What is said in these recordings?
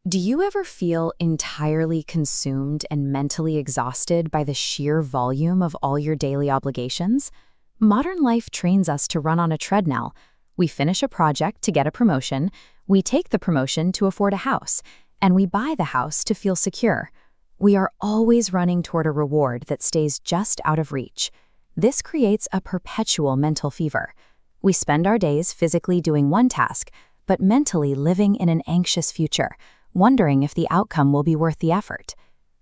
Do you ever feel entirely consumed and mentally exhausted by the sheer volume of all your daily obligations? Modern life trains us to run on a treadmill. We finish a project to get a promotion, we take the promotion to afford a house, and we buy the house to feel secure. We are always running toward a reward that stays just out of reach. This creates a perpetual mental fever. We spend our days physically doing one task, but mentally living in an anxious future, wondering if the outcome will be worth the effort.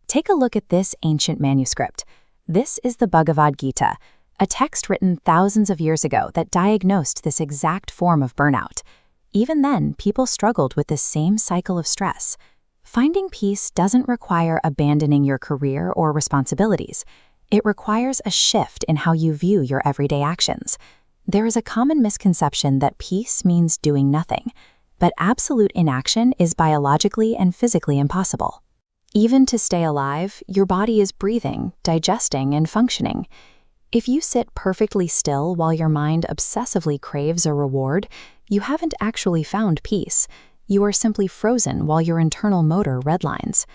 Take a look at this ancient manuscript. This is the Bhagavad Gita, a text written thousands of years ago that diagnosed this exact form of burnout. Even then, people struggled with this same cycle of stress. Finding peace doesn't require abandoning your career or responsibilities. It requires a shift in how you view your everyday actions. There is a common misconception that peace means doing nothing, but absolute inaction is biologically and physically impossible. Even to stay alive, your body is breathing, digesting, and functioning. If you sit perfectly still while your mind obsessively craves a reward, you haven't actually found peace. You are simply frozen while your internal motor redlines.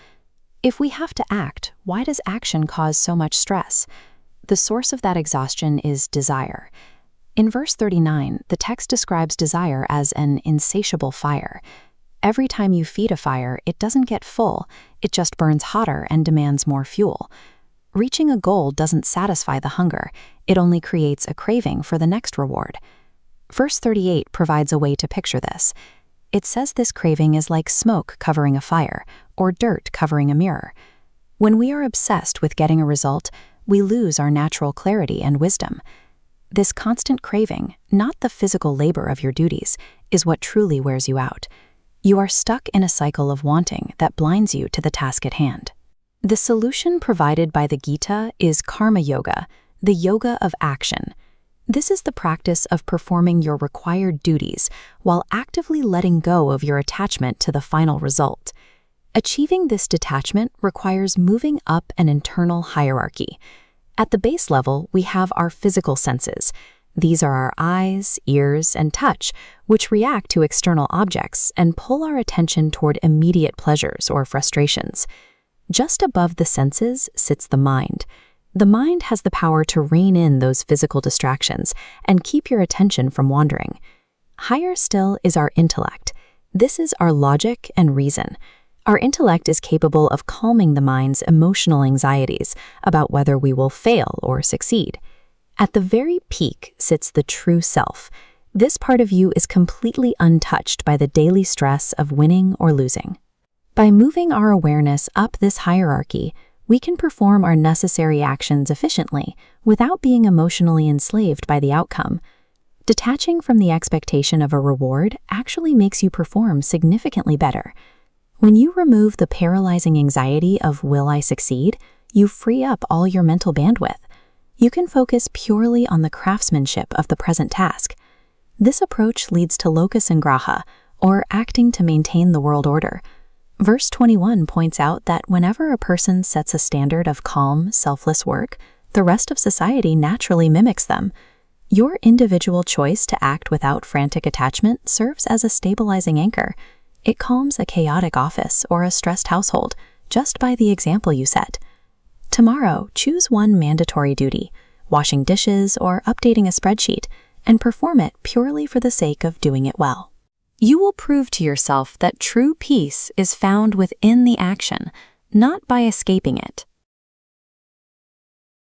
If we have to act, why does action cause so much stress? The source of that exhaustion is desire. In verse 39, the text describes desire as an insatiable fire. Every time you feed a fire, it doesn't get full, it just burns hotter and demands more fuel. Reaching a goal doesn't satisfy the hunger, it only creates a craving for the next reward. Verse 38 provides a way to picture this. It says this craving is like smoke covering a fire, or dirt covering a mirror. When we are obsessed with getting a result, we lose our natural clarity and wisdom. This constant craving, not the physical labor of your duties, is what truly wears you out. You are stuck in a cycle of wanting that blinds you to the task at hand. The solution provided by the Gita is karma yoga, the yoga of action. This is the practice of performing your required duties while actively letting go of your attachment to the final result. Achieving this detachment requires moving up an internal hierarchy. At the base level, we have our physical senses. These are our eyes, ears, and touch, which react to external objects and pull our attention toward immediate pleasures or frustrations. Just above the senses sits the mind. The mind has the power to rein in those physical distractions and keep your attention from wandering. Higher still is our intellect. This is our logic and reason. Our intellect is capable of calming the mind's emotional anxieties about whether we will fail or succeed. At the very peak sits the true self. This part of you is completely untouched by the daily stress of winning or losing. By moving our awareness up this hierarchy, we can perform our necessary actions efficiently without being emotionally enslaved by the outcome. Detaching from the expectation of a reward actually makes you perform significantly better. When you remove the paralyzing anxiety of "will I succeed?", you free up all your mental bandwidth. You can focus purely on the craftsmanship of the present task. This approach leads to locus and graha, or acting to maintain the world order. Verse 21 points out that whenever a person sets a standard of calm, selfless work, the rest of society naturally mimics them. Your individual choice to act without frantic attachment serves as a stabilizing anchor. It calms a chaotic office or a stressed household just by the example you set. Tomorrow, choose one mandatory duty, washing dishes or updating a spreadsheet, and perform it purely for the sake of doing it well. You will prove to yourself that true peace is found within the action, not by escaping it.